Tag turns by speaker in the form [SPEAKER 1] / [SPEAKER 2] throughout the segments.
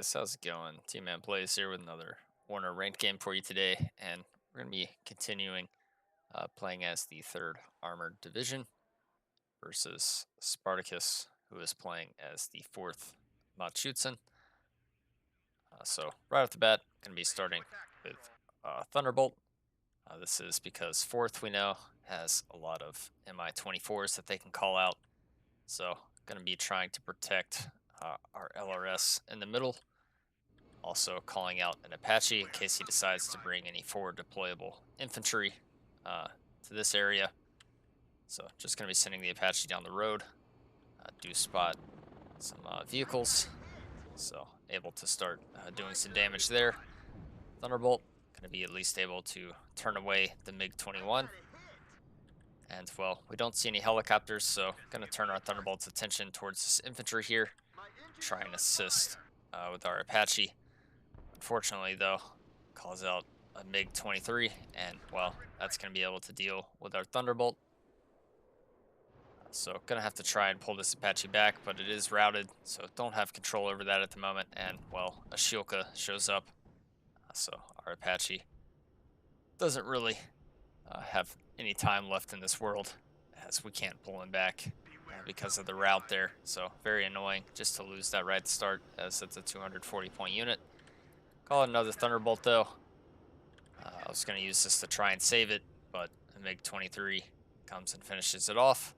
[SPEAKER 1] guys, how's it going? tmanplays here with another Warno ranked game for you today, and we're going to be continuing playing as the 3rd Armored Division versus Spartacus, who is playing as the 4th Machutzen. So right off the bat, going to be starting with Thunderbolt. This is because 4th, we know, has a lot of MI-24s that they can call out, so going to be trying to protect our LRS in the middle. Also calling out an Apache in case he decides to bring any forward deployable infantry to this area. So just going to be sending the Apache down the road. Do spot some vehicles, so able to start doing some damage there. Thunderbolt going to be at least able to turn away the MiG-21. And, well, we don't see any helicopters, so going to turn our Thunderbolt's attention towards this infantry here. Try and assist with our Apache. Unfortunately, though, calls out a MiG-23, and, well, that's going to be able to deal with our Thunderbolt. So, going to have to try and pull this Apache back, but it is routed, so don't have control over that at the moment. And, well, a Shilka shows up, so our Apache doesn't really have any time left in this world, as we can't pull him back because of the route there. So, very annoying just to lose that right at the start, as it's a 240-point unit. Call it another Thunderbolt, though. I was going to use this to try and save it, but the MiG-23 comes and finishes it off.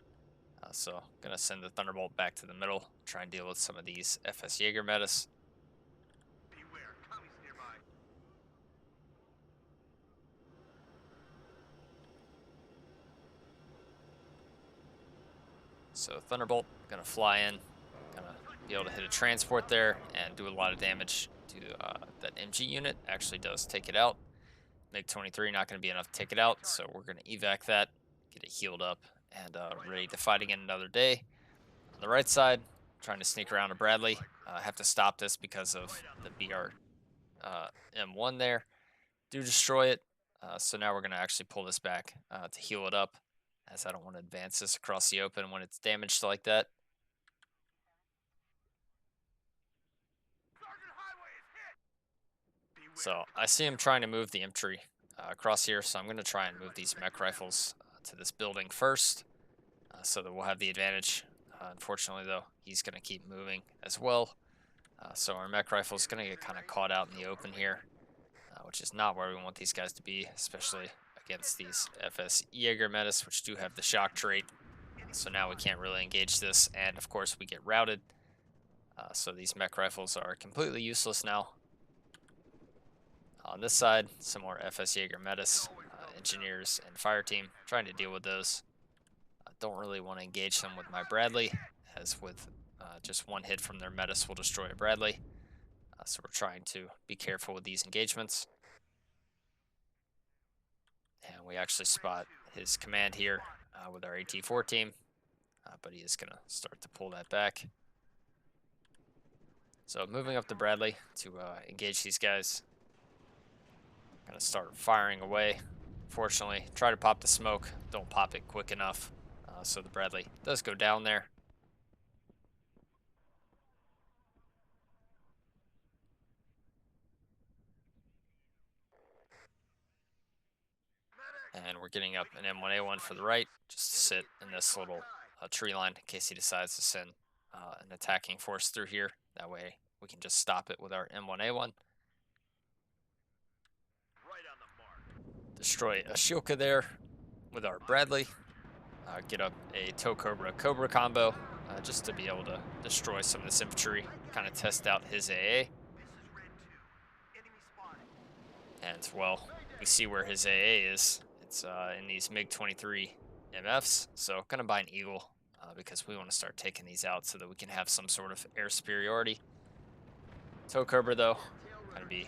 [SPEAKER 1] So going to send the Thunderbolt back to the middle, try and deal with some of these FS Jaeger metas. So Thunderbolt going to fly in, going to be able to hit a transport there and do a lot of damage to that MG unit. Actually does take it out. MiG-23 not going to be enough to take it out, so we're going to evac that, get it healed up, and ready to fight again another day. On the right side, trying to sneak around to Bradley. I have to stop this because of the BR M1 there. Do destroy it, so now we're going to actually pull this back to heal it up, as I don't want to advance this across the open when it's damaged like that. So I see him trying to move the infantry across here, so I'm going to try and move these mech rifles to this building first, so that we'll have the advantage. Unfortunately, though, he's going to keep moving as well. So our mech rifle is going to get kind of caught out in the open here, which is not where we want these guys to be, especially against these FS Jaeger metas, which do have the shock trait. So now we can't really engage this, and of course we get routed. So these mech rifles are completely useless now. On this side, some more FS Jaeger metas, engineers and fire team, trying to deal with those. Don't really want to engage them with my Bradley, as with just one hit from their metas will destroy a Bradley. So we're trying to be careful with these engagements. And we actually spot his command here with our AT4 team, but he is going to start to pull that back. So moving up to Bradley to engage these guys. Going to start firing away. Fortunately, try to pop the smoke. Don't pop it quick enough. So the Bradley does go down there. And we're getting up an M1A1 for the right, just to sit in this little tree line in case he decides to send an attacking force through here. That way we can just stop it with our M1A1. Destroy a Shilka there with our Bradley. Get up a Toe Cobra combo just to be able to destroy some of this infantry, kind of test out his AA. And, well, we see where his AA is. It's in these MiG-23 MFs, so going to buy an Eagle because we want to start taking these out so that we can have some sort of air superiority. Toe Cobra, though, going to be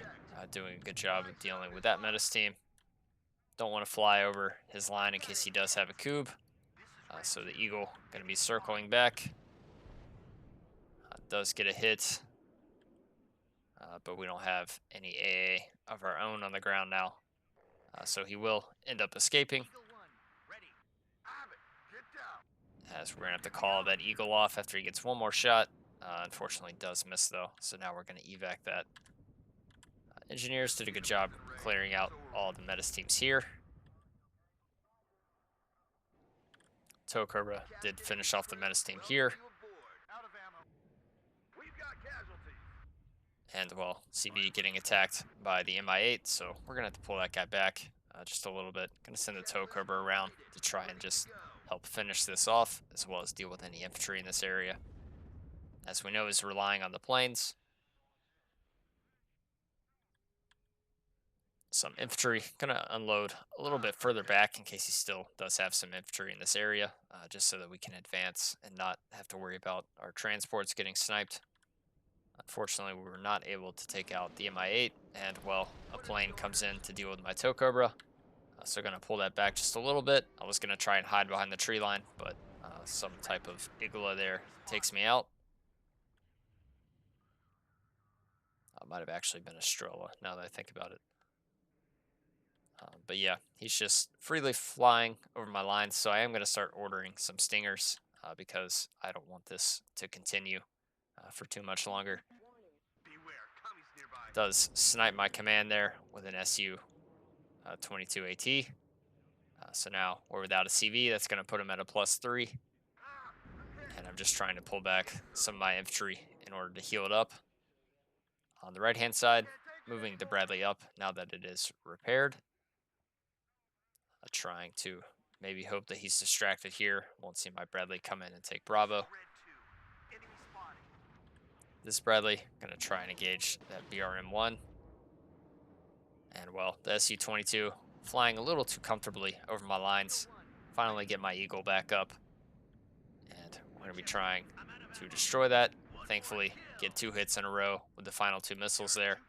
[SPEAKER 1] doing a good job of dealing with that menace team. Don't want to fly over his line in case he does have a cube. So the Eagle going to be circling back. Does get a hit, but we don't have any AA of our own on the ground now. So he will end up escaping, as we're going to have to call that Eagle off after he gets one more shot. Unfortunately does miss though, so now we're going to evac that. Engineers did a good job clearing out all the Metis teams here. Tow Cobra did finish off the Metis team here. And, well, CB getting attacked by the MI8, so we're going to have to pull that guy back just a little bit. Going to send the Tow Cobra around to try and just help finish this off, as well as deal with any infantry in this area. As we know, is relying on the planes. Some infantry, gonna unload a little bit further back in case he still does have some infantry in this area, just so that we can advance and not have to worry about our transports getting sniped. Unfortunately, we were not able to take out the MI8, and, well, a plane comes in to deal with my Tow Cobra. So gonna pull that back just a little bit. I was gonna try and hide behind the tree line, but some type of Igla there takes me out. Might have actually been a Strola, now that I think about it. But yeah, he's just freely flying over my lines, so I am going to start ordering some stingers because I don't want this to continue for too much longer. Does snipe my command there with an SU-22 AT. So now we're without a CV. That's going to put him at a +3. And I'm just trying to pull back some of my infantry in order to heal it up. On the right-hand side, moving the Bradley up now that it is repaired. Trying to maybe hope that he's distracted here. Won't see my Bradley come in and take Bravo. This Bradley gonna try and engage that BRM-1. And, well, the SU-22 flying a little too comfortably over my lines. Finally get my Eagle back up. And we're gonna be trying to destroy that. Thankfully, get 2 hits in a row with the final 2 missiles there.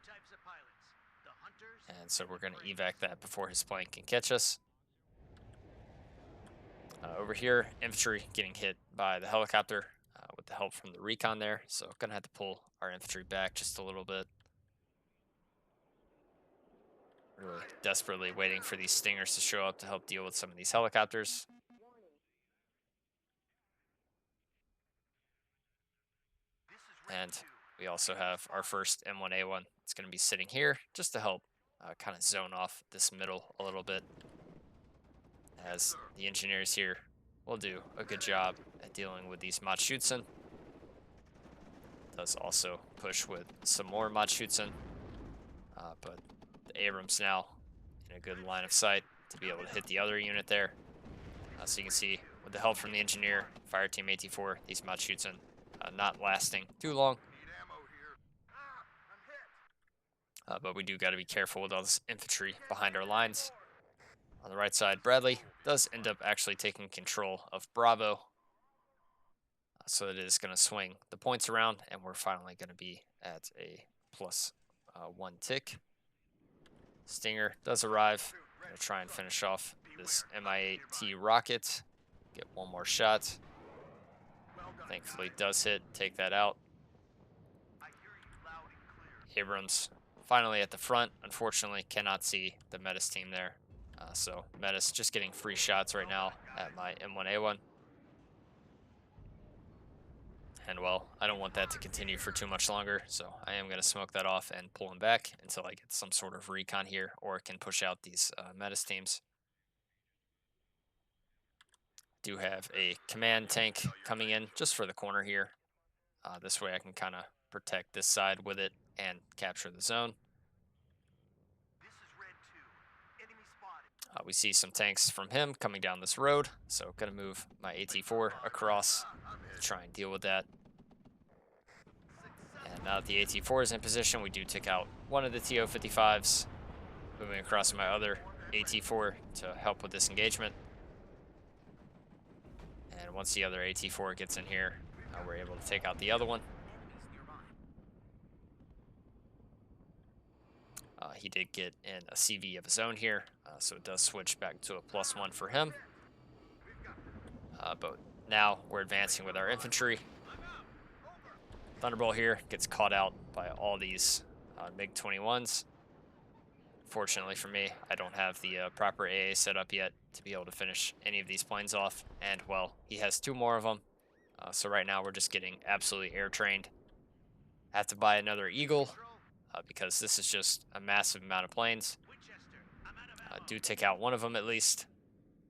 [SPEAKER 1] And so we're gonna evac that before his plane can catch us. Over here, infantry getting hit by the helicopter with the help from the recon there. So gonna have to pull our infantry back just a little bit. Really desperately waiting for these stingers to show up to help deal with some of these helicopters. And we also have our first M1A1. It's gonna be sitting here just to help kind of zone off this middle a little bit, as the engineers here will do a good job at dealing with these Matschützen. Does also push with some more Matschützen, but the Abrams now in a good line of sight to be able to hit the other unit there. So you can see, with the help from the engineer, Fire Team 84, these Matschützen not lasting too long. But we do got to be careful with all this infantry behind our lines. On the right side, Bradley does end up actually taking control of Bravo. So it is going to swing the points around, and we're finally going to be at a +1 tick. Stinger does arrive. Going to try and finish off this MI8T rocket. Get one more shot. Thankfully does hit, take that out. Abrams finally at the front. Unfortunately cannot see the Metis team there. So Metis just getting free shots right now at my M1A1. And, well, I don't want that to continue for too much longer, so I am going to smoke that off and pull him back until I get some sort of recon here, or can push out these Metis teams. Do have a command tank coming in just for the corner here. This way I can kind of protect this side with it and capture the zone. We see some tanks from him coming down this road, so gonna move my AT-4 across to try and deal with that. And now that the AT-4 is in position, we do take out one of the TO-55s, moving across my other AT-4 to help with this engagement. And once the other AT-4 gets in here, we're able to take out the other one. He did get in a CV of his own here, so it does switch back to a +1 for him. But now we're advancing with our infantry. Thunderbolt here gets caught out by all these MiG-21s. Fortunately for me, I don't have the proper AA set up yet to be able to finish any of these planes off. And, well, he has 2 more of them. So right now we're just getting absolutely air trained. I have to buy another Eagle because this is just a massive amount of planes. Do take out one of them at least.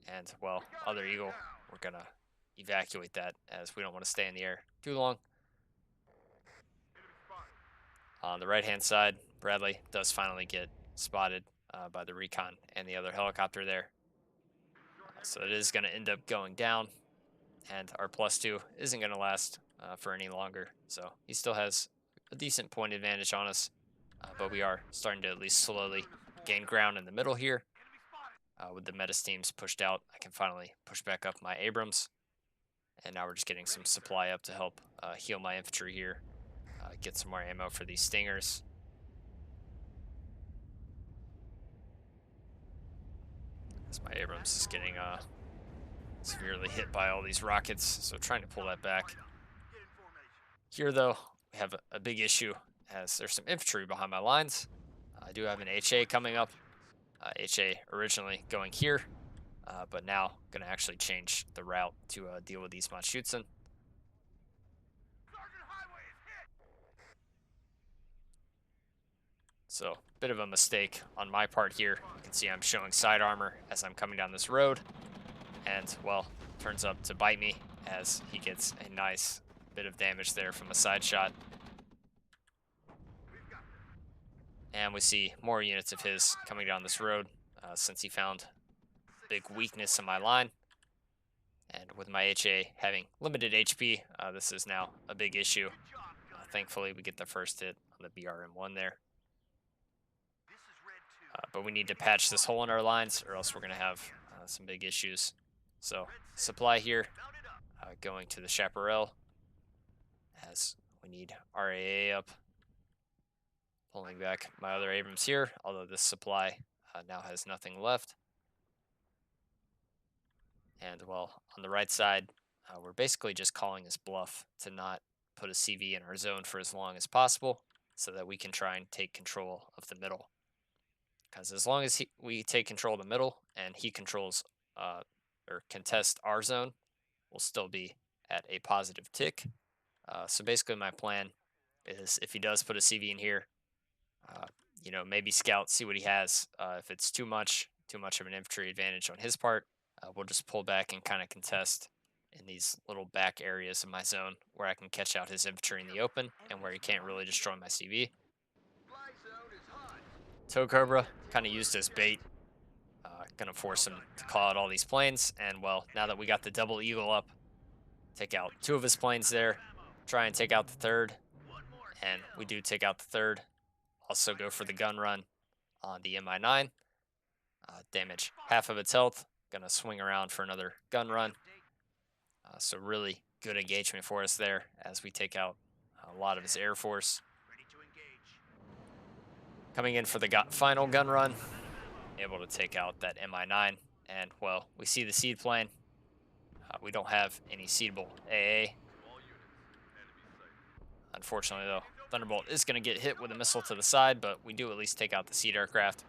[SPEAKER 1] And, well, other Eagle, we're going to evacuate that as we don't want to stay in the air too long. On the right-hand side, Bradley does finally get spotted by the recon and the other helicopter there. So it is going to end up going down, and our +2 isn't going to last for any longer. So he still has a decent point advantage on us, but we are starting to at least slowly gain ground in the middle here. With the Metis teams pushed out, I can finally push back up my Abrams. And now we're just getting some supply up to help heal my infantry here, get some more ammo for these stingers. As my Abrams is getting severely hit by all these rockets, so trying to pull that back. Here, though, we have a big issue as there's some infantry behind my lines. I do have an HA coming up. HA originally going here, but now going to actually change the route to deal with these Manchutsen. So, bit of a mistake on my part here. You can see I'm showing side armor as I'm coming down this road. And, well, turns up to bite me as he gets a nice bit of damage there from a side shot. And we see more units of his coming down this road since he found big weakness in my line. And with my HA having limited HP, this is now a big issue. Thankfully, we get the first hit on the BRM-1 there. But we need to patch this hole in our lines or else we're going to have some big issues. So supply here going to the Chaparral as we need RAA up. Pulling back my other Abrams here, although this supply now has nothing left. And, well, on the right side, we're basically just calling his bluff to not put a CV in our zone for as long as possible so that we can try and take control of the middle. Because as long as we take control of the middle and he controls or contests our zone, we'll still be at a positive tick. So basically my plan is if he does put a CV in here, you know, maybe scout, see what he has. If it's too much of an infantry advantage on his part, we'll just pull back and kind of contest in these little back areas of my zone where I can catch out his infantry in the open and where he can't really destroy my CV. Tow Cobra kind of used as bait. Gonna force him to call out all these planes. And, well, now that we got the double Eagle up, take out 2 of his planes there, try and take out the 3rd. And we do take out the 3rd. Also go for the gun run on the Mi-9. Damage half of its health. Gonna swing around for another gun run. So really good engagement for us there as we take out a lot of his Air Force. Coming in for the final gun run. Able to take out that Mi-9. And, well, we see the seed plane. We don't have any seedable AA. Unfortunately, though, Thunderbolt is going to get hit with a missile to the side, but we do at least take out the seed aircraft.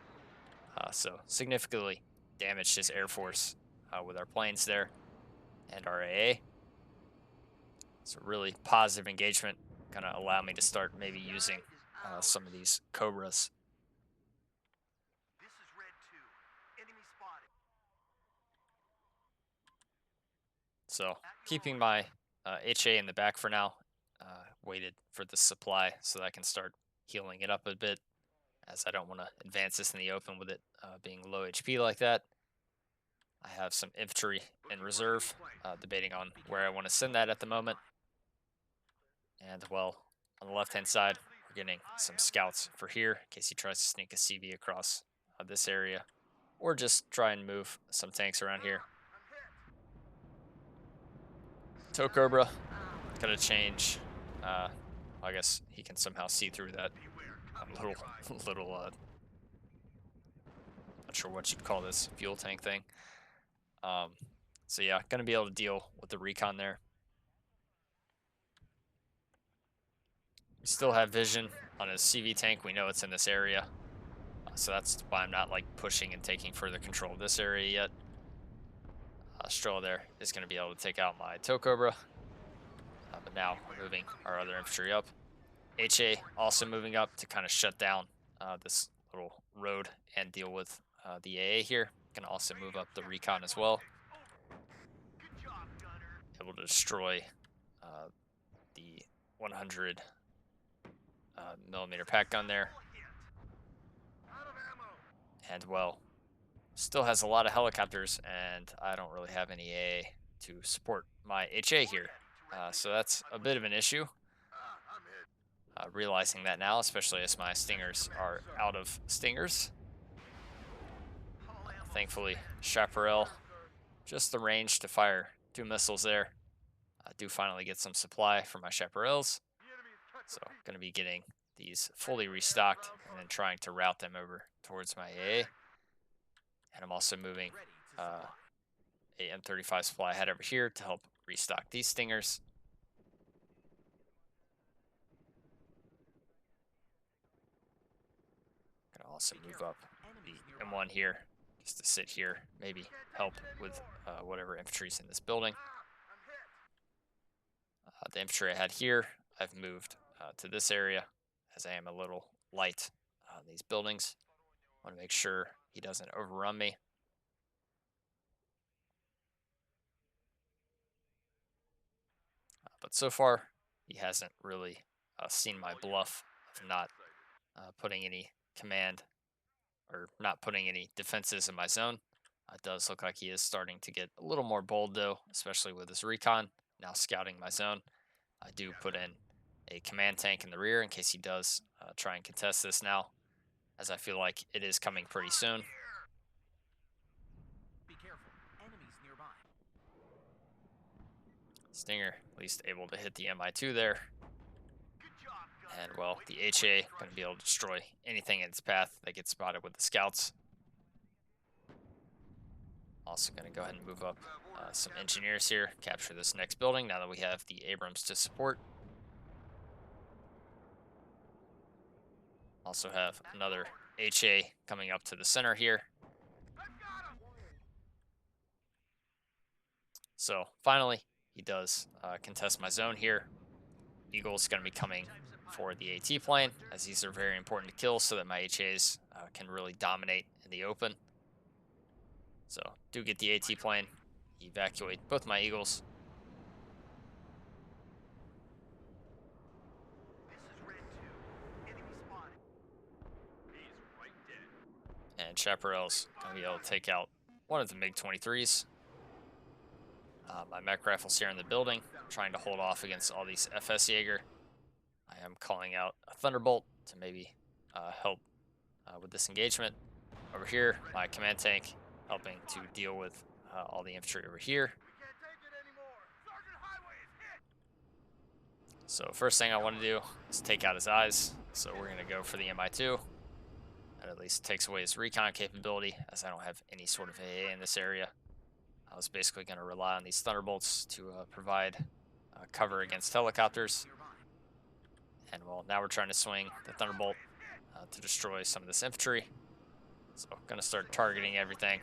[SPEAKER 1] So significantly damaged his Air Force with our planes there and our AA. So really positive engagement. Going to allow me to start maybe using some of these Cobras. So keeping my HA in the back for now. Waited for the supply so that I can start healing it up a bit, as I don't want to advance this in the open with it being low HP like that. I have some infantry in reserve, debating on where I want to send that at the moment. And, well, on the left-hand side, we're getting some scouts for here in case he tries to sneak a CV across this area, or just try and move some tanks around here. Tow Cobra, gonna change. I guess he can somehow see through that little not sure what you'd call this fuel tank thing. So yeah, gonna be able to deal with the recon there. We still have vision on his CV tank. We know it's in this area, so that's why I'm not like pushing and taking further control of this area yet. Stroll there is going to be able to take out my Tow Cobra. But now we're moving our other infantry up. HA also moving up to kind of shut down this little road and deal with the AA here. Can also move up the recon as well. Able to destroy the 100 millimeter pack gun there. And well, still has a lot of helicopters, and I don't really have any AA to support my HA here. So that's a bit of an issue. Realizing that now, especially as my stingers are out of stingers. Thankfully, Chaparral, just the range to fire 2 missiles there. I do finally get some supply for my Chaparrals. So going to be getting these fully restocked and then trying to route them over towards my AA. And I'm also moving a M35 supply head over here to help restock these stingers. Gonna also move up the M1 here just to sit here, maybe help with whatever infantry's in this building. The infantry I had here, I've moved to this area as I am a little light on these buildings. Want to make sure he doesn't overrun me. But so far, he hasn't really seen my bluff of not putting any command or not putting any defenses in my zone. It does look like he is starting to get a little more bold, though, especially with his recon, now scouting my zone. I do put in a command tank in the rear in case he does try and contest this now, as I feel like it is coming pretty soon.
[SPEAKER 2] Be careful. Enemies nearby.
[SPEAKER 1] Stinger at least able to hit the MI2 there. And well, the HA going to be able to destroy anything in its path that gets spotted with the scouts. Also going to go ahead and move up some engineers here, capture this next building now that we have the Abrams to support. Also have another HA coming up to the center here. So finally, he does contest my zone here. Eagle's going to be coming for the AT plane, as these are very important to kill so that my HAs can really dominate in the open. So do get the AT plane, evacuate both my Eagles. And Chaparral's going to be able to take out one of the MiG-23s. My mech rifle's here in the building, trying to hold off against all these FS Jaeger. I am calling out a Thunderbolt to maybe help with this engagement. Over here, my command tank helping to deal with all the infantry over here. So first thing I want to do is take out his eyes. So we're going to go for the MI2. That at least takes away his recon capability, as I don't have any sort of AA in this area. I was basically going to rely on these Thunderbolts to provide cover against helicopters. And well, now we're trying to swing the Thunderbolt to destroy some of this infantry. So I'm going to start targeting everything.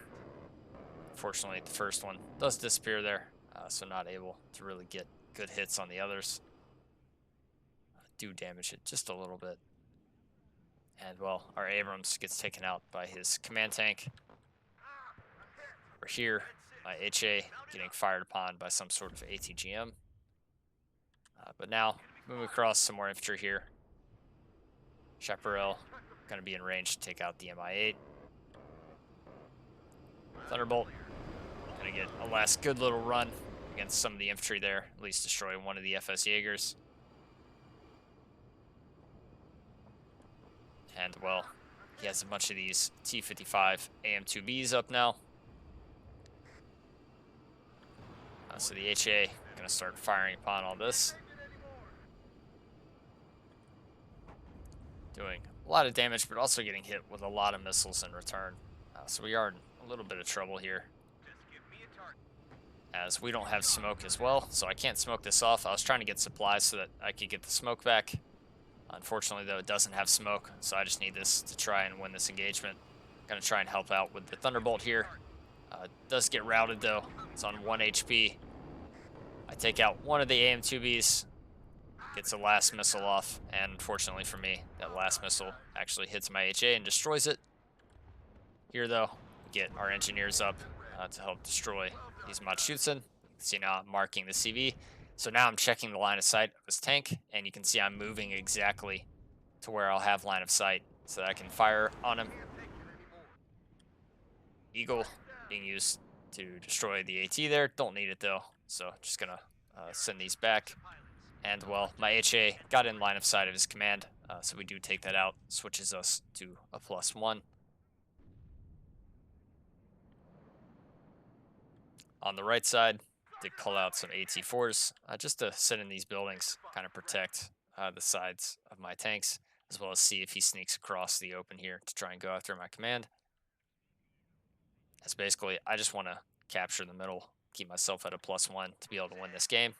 [SPEAKER 1] Unfortunately, the first one does disappear there, so not able to really get good hits on the others. Do damage it just a little bit. And well, our Abrams gets taken out by his command tank. Over here, my HA getting fired upon by some sort of ATGM. But now, moving across some more infantry here. Chaparral going to be in range to take out the MI8. Thunderbolt going to get a last good little run against some of the infantry there, at least destroy one of the FS Jaegers. And well, he has a bunch of these T-55 AM2Bs up now. So the HA going to start firing upon all this. Doing a lot of damage, but also getting hit with a lot of missiles in return. So we are in a little bit of trouble here, as we don't have smoke as well, so I can't smoke this off. I was trying to get supplies so that I could get the smoke back. Unfortunately, though, it doesn't have smoke, so I just need this to try and win this engagement. I'm going to try and help out with the Thunderbolt here. Does get routed, though. It's on 1 HP. I take out one of the AM2Bs, gets a last missile off, and unfortunately for me, that last missile actually hits my HA and destroys it. Here, though, we get our engineers up to help destroy these Machutsen. You can see now I'm marking the CV. So now I'm checking the line of sight of this tank, and you can see I'm moving exactly to where I'll have line of sight so that I can fire on him. Eagle being used to destroy the AT there. Don't need it though, so just gonna send these back. And well, my HA got in line of sight of his command, so we do take that out. Switches us to a +1. On the right side, did call out some AT4s just to sit in these buildings, kind of protect the sides of my tanks, as well as see if he sneaks across the open here to try and go after my command. As basically, I just want to capture the middle, keep myself at a +1 to be able to win this game.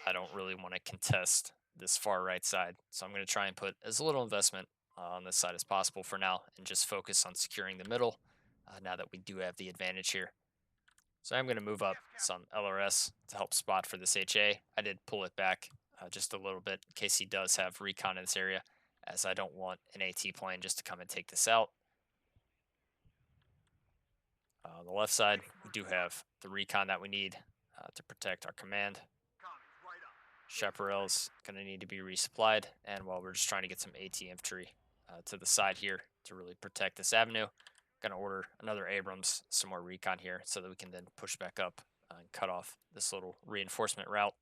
[SPEAKER 1] I don't really want to contest this far right side, so I'm going to try and put as little investment on this side as possible for now and just focus on securing the middle now that we do have the advantage here. So I'm going to move up some LRS to help spot for this HA. I did pull it back just a little bit in case he does have recon in this area, as I don't want an AT plane just to come and take this out. On the left side, we do have the recon that we need to protect our command. Chaparral's going to need to be resupplied, and while we're just trying to get some AT infantry to the side here to really protect this avenue, going to order another Abrams, some more recon here, so that we can then push back up and cut off this little reinforcement route.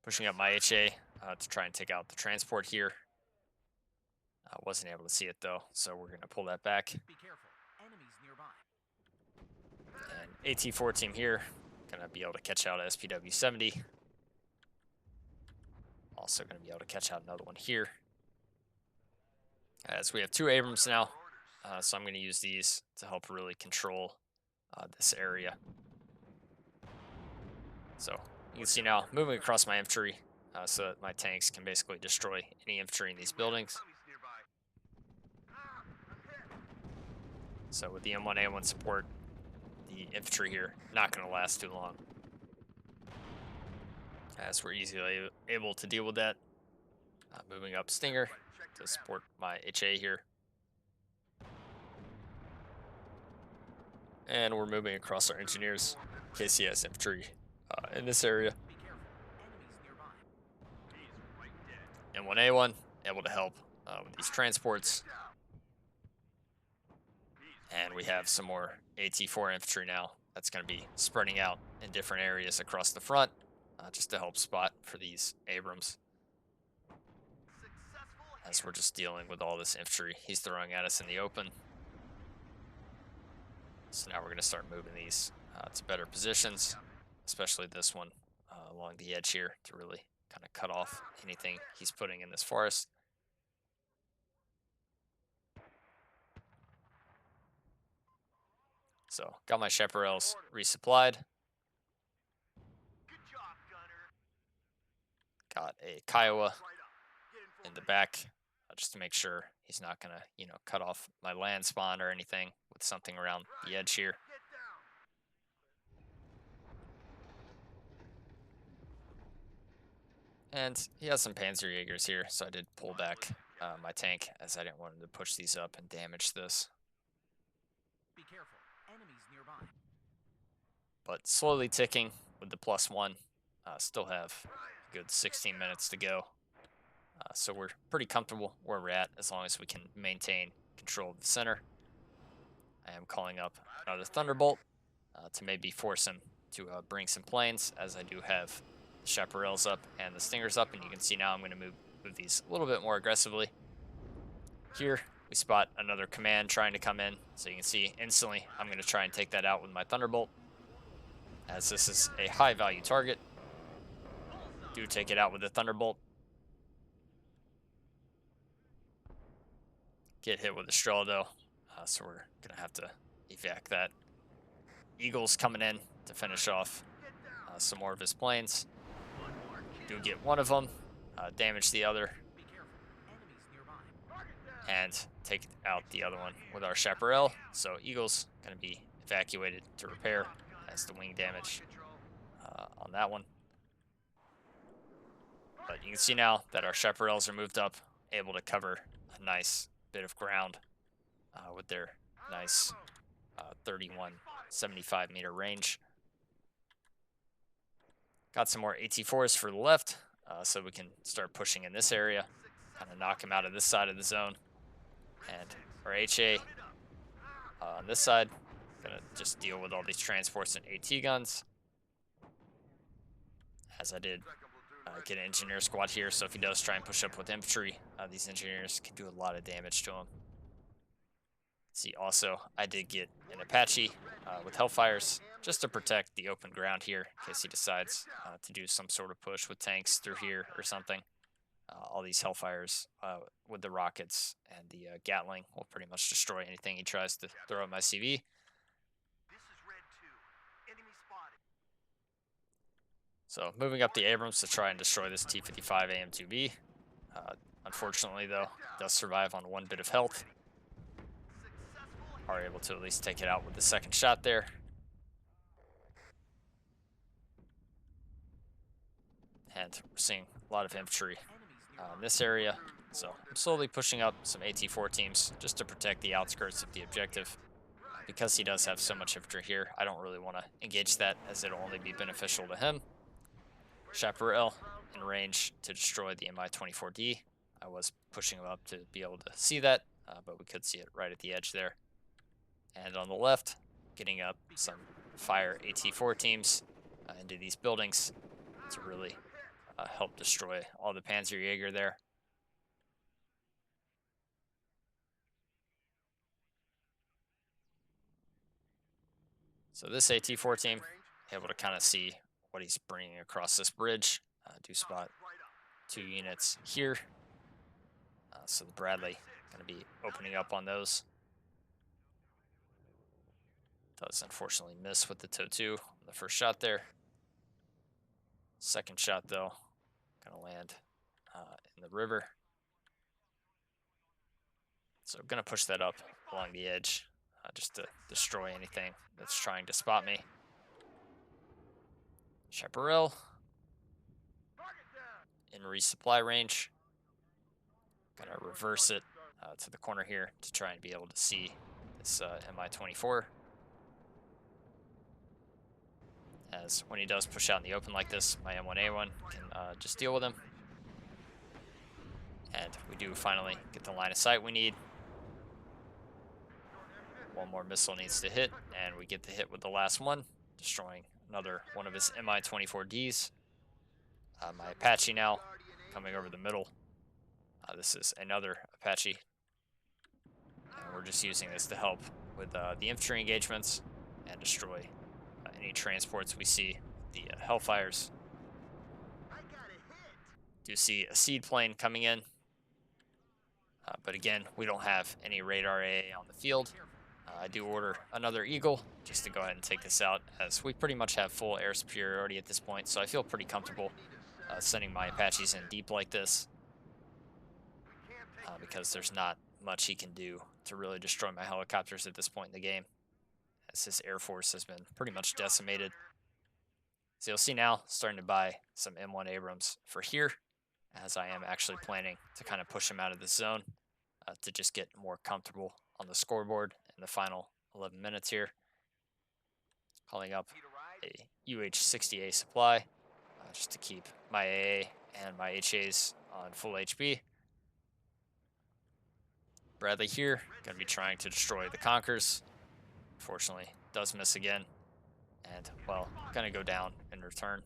[SPEAKER 1] Pushing up my HA to try and take out the transport here. I wasn't able to see it though, so we're going to pull that back.
[SPEAKER 2] Be careful. Enemies nearby.
[SPEAKER 1] And AT4 team here, going to be able to catch out SPW-70. Also going to be able to catch out another one here. As we have 2 Abrams now, so I'm going to use these to help really control this area. So you can see now moving across my infantry so that my tanks can basically destroy any infantry in these buildings. So with the M1A1 support, the infantry here not going to last too long, as we're easily able to deal with that. Moving up Stinger to support my HA here. And we're moving across our engineers in case he has infantry in this area.
[SPEAKER 2] Be careful. Enemies nearby.
[SPEAKER 1] M1A1 able to help with these transports. And we have some more AT4 infantry now that's going to be spreading out in different areas across the front just to help spot for these Abrams. As we're just dealing with all this infantry he's throwing at us in the open. So now we're going to start moving these to better positions, especially this one along the edge here to really kind of cut off anything he's putting in this forest. So got my Chaparrals resupplied. Got a Kiowa in the back just to make sure he's not gonna, cut off my land spawn or anything with something around the edge here. And he has some Panzerjägers here, so I did pull back my tank as I didn't want him to push these up and damage this.
[SPEAKER 2] Be careful. Enemies nearby.
[SPEAKER 1] But slowly ticking with the +1. Still have a good 16 minutes to go. So we're pretty comfortable where we're at as long as we can maintain control of the center. I am calling up another Thunderbolt to maybe force him to bring some planes, as I do have the Chaparrals up and the Stingers up, and you can see now I'm going to move these a little bit more aggressively. Here we spot another command trying to come in, so you can see instantly I'm going to try and take that out with my Thunderbolt, as this is a high value target. Do take it out with the Thunderbolt. Get hit with a Strela though, so we're gonna have to evac that. Eagle's coming in to finish off some more of his planes. Do get one of them, damage the other,
[SPEAKER 2] Be careful. Enemies nearby.
[SPEAKER 1] and take out the other one with our Chaparral. So Eagle's gonna be evacuated to repair, as the wing damage on that one. But you can see now that our chaparrals are moved up, able to cover a nice bit of ground with their nice 75 meter range. Got some more AT4s for the left, so we can start pushing in this area, kind of knock him out of this side of the zone. And our HA on this side, gonna just deal with all these transports and AT guns, as I did get an engineer squad here, so if he does try and push up with infantry, these engineers can do a lot of damage to him. See, also, I did get an Apache with Hellfires, just to protect the open ground here, in case he decides to do some sort of push with tanks through here or something. All these Hellfires with the rockets and the Gatling will pretty much destroy anything he tries to throw at my CV. So moving up the Abrams to try and destroy this T-55 AM2B. Unfortunately, though, it does survive on 1 bit of health. Are able to at least take it out with the second shot there. And we're seeing a lot of infantry in this area. So I'm slowly pushing up some AT4 teams just to protect the outskirts of the objective. Because he does have so much infantry here, I don't really want to engage that, as it'll only be beneficial to him. Chaparral in range to destroy the Mi-24D. I was pushing him up to be able to see that, but we could see it right at the edge there. And on the left, getting up some fire AT4 teams into these buildings to really help destroy all the Panzerjäger there. So this AT4 team, able to kind of see what he's bringing across this bridge. Do spot 2 units here. So the Bradley going to be opening up on those. Does unfortunately miss with the TOW2 on the first shot there. Second shot, though, going to land in the river. So I'm going to push that up along the edge just to destroy anything that's trying to spot me. Chaparral in resupply range. Gonna reverse it to the corner here to try and be able to see this Mi-24. As when he does push out in the open like this, my M1A1 can just deal with him. And we do finally get the line of sight we need. One more missile needs to hit, and we get the hit with the last one, destroying another one of his Mi-24Ds. My Apache now coming over the middle. This is another Apache. And we're just using this to help with the infantry engagements and destroy any transports we see, the Hellfires. Do see a seed plane coming in. But again, we don't have any radar AA on the field. I do order another Eagle just to go ahead and take this out, as we pretty much have full air superiority at this point, so I feel pretty comfortable sending my Apaches in deep like this, because there's not much he can do to really destroy my helicopters at this point in the game, as his air force has been pretty much decimated. So you'll see now, starting to buy some M1 Abrams for here, as I am actually planning to kind of push him out of the zone to just get more comfortable on the scoreboard in the final 11 minutes here. Calling up a UH-60A supply just to keep my AA and my HAs on full HP. Bradley here, going to be trying to destroy the Conkers. Unfortunately, does miss again. And, well, going to go down in return.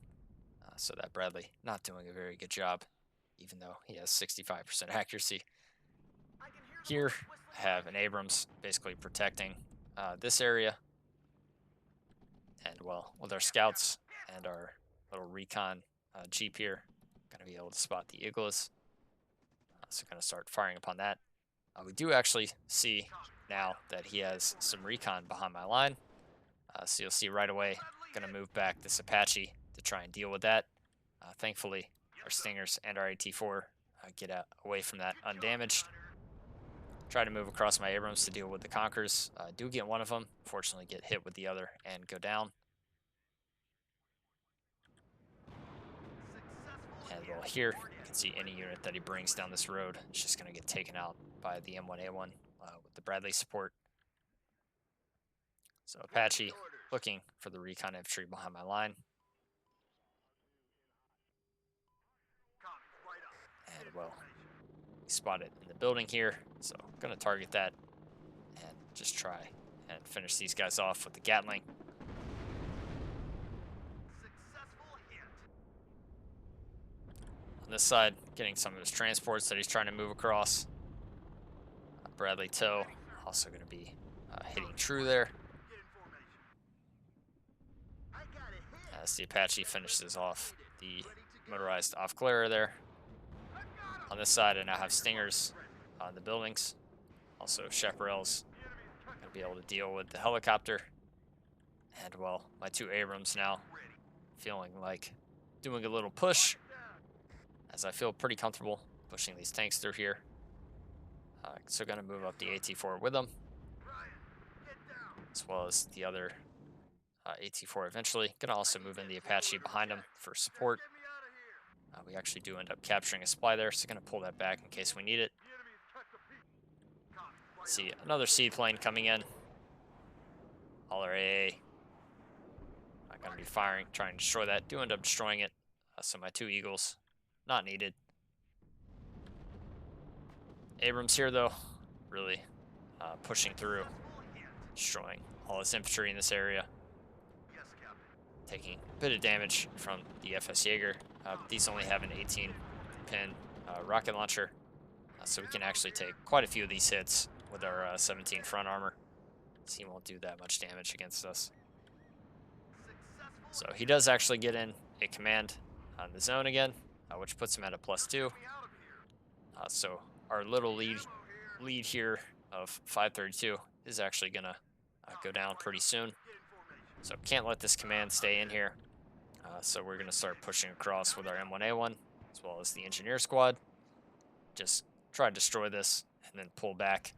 [SPEAKER 1] So that Bradley not doing a very good job, even though he has 65% accuracy. Here, I have an Abrams basically protecting this area. And, well, with our scouts and our little recon Jeep here, going to be able to spot the Eagles. So going to start firing upon that. We do actually see now that he has some recon behind my line. So you'll see right away, going to move back this Apache to try and deal with that. Thankfully, our Stingers and our AT4 get away from that undamaged. Try to move across my Abrams to deal with the Conkers. Do get one of them, fortunately get hit with the other and go down. And well, here you can see any unit that he brings down this road is just going to get taken out by the M1A1 with the Bradley support. So Apache looking for the recon infantry behind my line. And well, we spot it in the building here. So I'm going to target that and just try and finish these guys off with the Gatling. On this side, getting some of his transports that he's trying to move across. Bradley Tow also going to be hitting true there. As the Apache finishes off the motorized off-clearer there. On this side, I now have Stingers on the buildings. Also, Chaparral's going to be able to deal with the helicopter. And, well, my 2 Abrams now feeling like doing a little push, as I feel pretty comfortable pushing these tanks through here. So going to move up the AT-4 with them, as well as the other AT-4 eventually. Going to also move in the Apache behind him for support. We actually do end up capturing a supply there, so going to pull that back in case we need it. See another seaplane coming in. Holler AA. I'm going to be firing, trying to destroy that. Do end up destroying it. So my 2 Eagles, not needed. Abrams here, though, really pushing through, destroying all his infantry in this area. Taking a bit of damage from the FS Jaeger. These only have an 18-pin rocket launcher, so we can actually take quite a few of these hits with our 17 front armor. So he won't do that much damage against us. So he does actually get in a command on the zone again, which puts him at a +2. So our little lead here of 532 is actually gonna go down pretty soon. So can't let this command stay in here. So we're gonna start pushing across with our M1A1 as well as the engineer squad. Just try to destroy this and then pull back.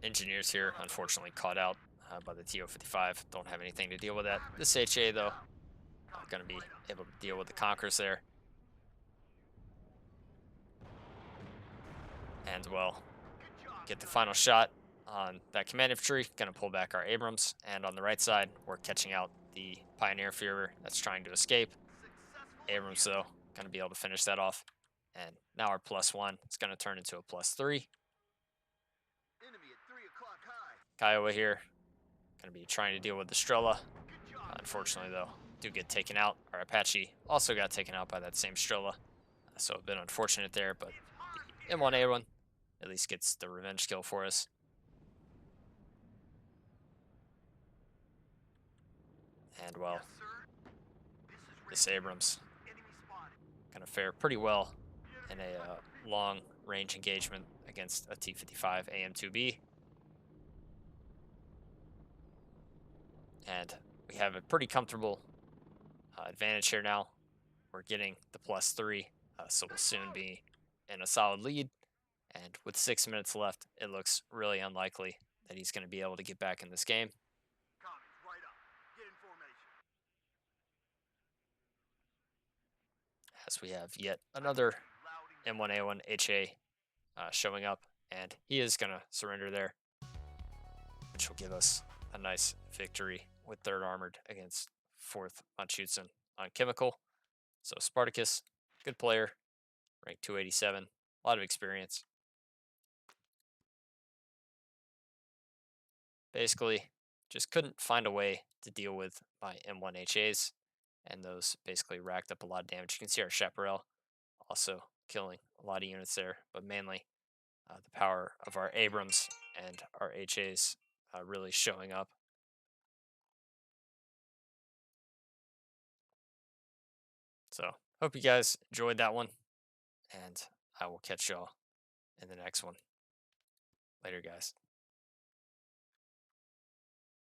[SPEAKER 1] Engineers here, unfortunately, caught out by the TO-55. Don't have anything to deal with that. This HA, though, going to be able to deal with the Conquerors there. And, well, get the final shot on that command infantry. Going to pull back our Abrams. And on the right side, we're catching out the Pioneer Führer that's trying to escape. Abrams, though, going to be able to finish that off. And now our +1 is going to turn into a +3. Kiowa here, going to be trying to deal with the Strela. Unfortunately, though, do get taken out. Our Apache also got taken out by that same Strela. So a bit unfortunate there, but the M1A1 at least gets the revenge kill for us. And, well, this Abrams going to fare pretty well in a long-range engagement against a T-55 AM2B. And we have a pretty comfortable advantage here now. We're getting the +3, so we'll soon be in a solid lead. And with 6 minutes left, it looks really unlikely that he's going to be able to get back in this game. As we have yet another M1A1 HA showing up, and he is going to surrender there, which will give us a nice victory with 3rd Armored against 4th Manchutsen on Chemical. So Spartacus, good player, ranked 287, a lot of experience. Basically, just couldn't find a way to deal with my M1 HAs, and those basically racked up a lot of damage. You can see our Chaparral also killing a lot of units there, but mainly the power of our Abrams and our HAs really showing up. So, hope you guys enjoyed that one, and I will catch y'all in the next one. Later, guys.